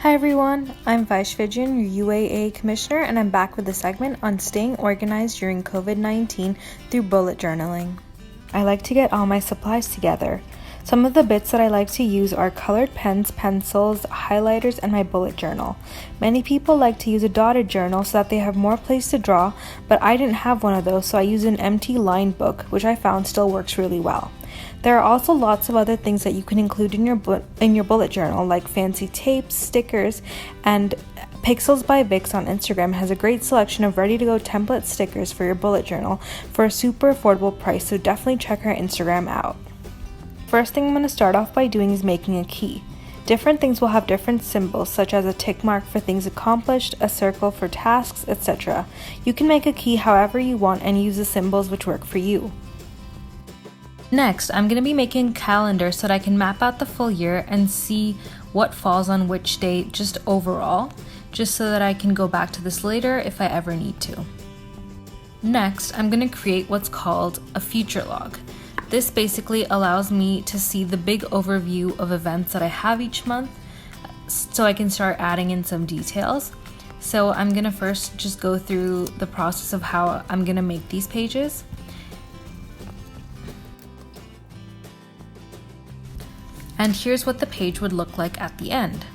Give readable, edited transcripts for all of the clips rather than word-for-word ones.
Hi everyone, I'm Vaish, your UAA Commissioner, and I'm back with a segment on staying organized during COVID-19 through bullet journaling. I like to get all my supplies together. Some of the bits that I like to use are colored pens, pencils, highlighters, and my bullet journal. Many people like to use a dotted journal so that they have more place to draw, but I didn't have one of those, so I used an empty line book, which I found still works really well. There are also lots of other things that you can include in your bullet journal, like fancy tapes, stickers, and Pixels by Vix on Instagram has a great selection of ready-to-go template stickers for your bullet journal for a super affordable price, so definitely check her Instagram out. First thing I'm going to start off by doing is making a key. Different things will have different symbols, such as a tick mark for things accomplished, a circle for tasks, etc. You can make a key however you want and use the symbols which work for you. Next, I'm going to be making a calendar so that I can map out the full year and see what falls on which day just overall, just so that I can go back to this later if I ever need to. Next, I'm going to create what's called a future log. This basically allows me to see the big overview of events that I have each month so I can start adding in some details. So I'm going to first just go through the process of how I'm going to make these pages. And here's what the page would look like at the end.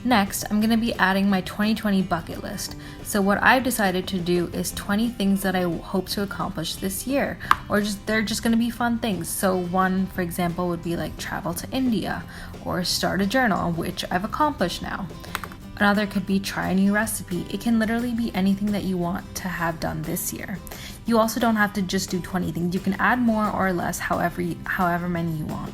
Next, I'm going to be adding my 2020 bucket list. So what I've decided to do is 20 things that I hope to accomplish this year, or they're just going to be fun things. So one, for example, would be like travel to India or start a journal, which I've accomplished now. Another could be try a new recipe. It can literally be anything that you want to have done this year. You also don't have to just do 20 things. You can add more or less, however many you want.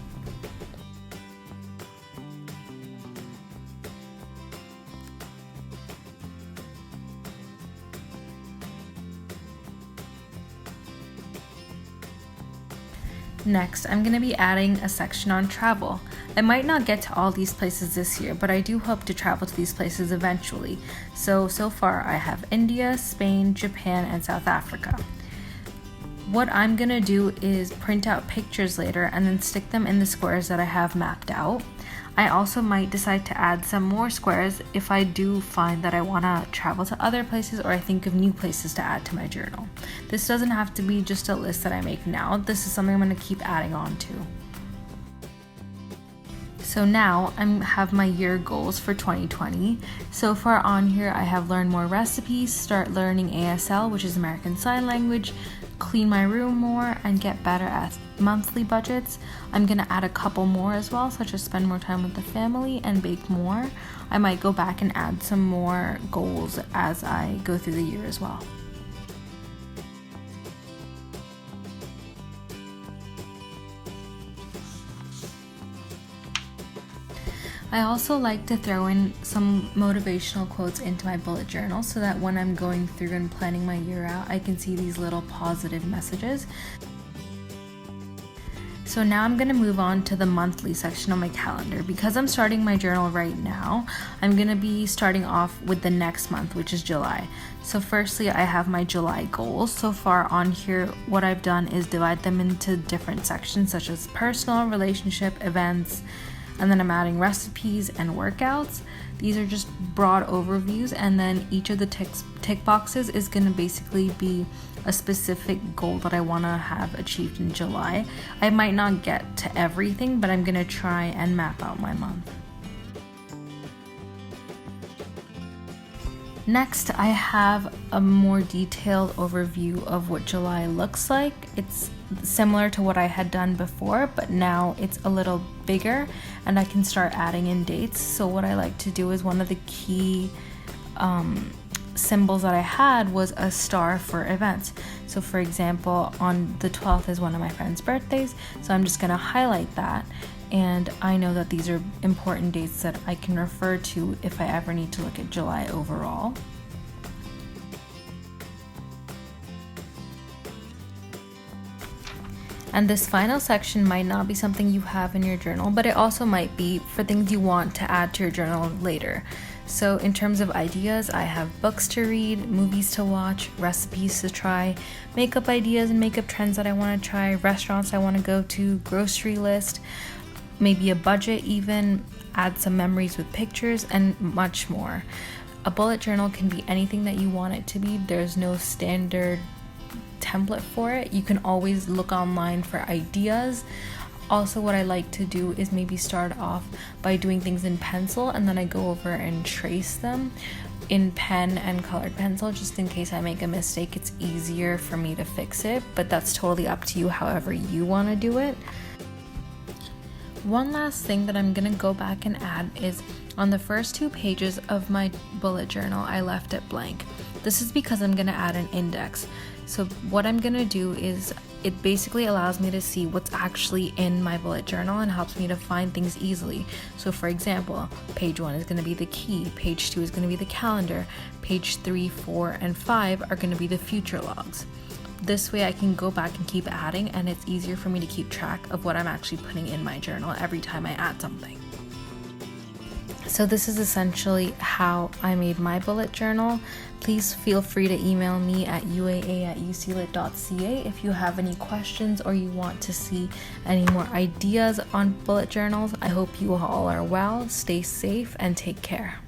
Next, I'm going to be adding a section on travel. I might not get to all these places this year, but I do hope to travel to these places eventually. So far I have India, Spain, Japan, and South Africa. What I'm going to do is print out pictures later and then stick them in the squares that I have mapped out. I also might decide to add some more squares if I do find that I want to travel to other places or I think of new places to add to my journal. This doesn't have to be just a list that I make now. This is something I'm going to keep adding on to. So now I have my year goals for 2020. So far on here I have learned more recipes, start learning ASL, which is American Sign Language, clean my room more, and get better at monthly budgets. I'm going to add a couple more as well, such as spend more time with the family and bake more. I might go back and add some more goals as I go through the year as well. I also like to throw in some motivational quotes into my bullet journal so that when I'm going through and planning my year out, I can see these little positive messages. So now I'm going to move on to the monthly section of my calendar. Because I'm starting my journal right now, I'm going to be starting off with the next month, which is July. So firstly, I have my July goals. So far on here, what I've done is divide them into different sections such as personal, relationship, events, and then I'm adding recipes and workouts. These are just broad overviews, and then each of the tick boxes is going to basically be a specific goal that I want to have achieved in July. I might not get to everything, but I'm going to try and map out my month. Next, I have a more detailed overview of what July looks like. It's similar to what I had done before, but now it's a little bigger and I can start adding in dates. So what I like to do is one of the key symbols that I had was a star for events. So for example, on the 12th is one of my friend's birthdays, so I'm just going to highlight that. And I know that these are important dates that I can refer to if I ever need to look at July overall. And this final section might not be something you have in your journal, but it also might be for things you want to add to your journal later. So in terms of ideas, I have books to read, movies to watch, recipes to try, makeup ideas and makeup trends that I want to try, restaurants I want to go to, grocery list, maybe a budget even, add some memories with pictures, and much more. A bullet journal can be anything that you want it to be. There's no standard template for it. You can always look online for ideas. Also, what I like to do is maybe start off by doing things in pencil, and then I go over and trace them in pen and colored pencil, just in case I make a mistake. It's easier for me to fix it, but that's totally up to you however you want to do it. One last thing that I'm gonna go back and add is on the first 2 pages of my bullet journal, I left it blank. This is because I'm gonna add an index. So what I'm gonna do is it basically allows me to see what's actually in my bullet journal and helps me to find things easily. So for example, page 1 is gonna be the key, page 2 is gonna be the calendar, page 3, 4, and 5 are gonna be the future logs. This way I can go back and keep adding, and it's easier for me to keep track of what I'm actually putting in my journal every time I add something. So this is essentially how I made my bullet journal. Please feel free to email me at uaa@uclit.ca if you have any questions or you want to see any more ideas on bullet journals. I hope you all are well, stay safe, and take care.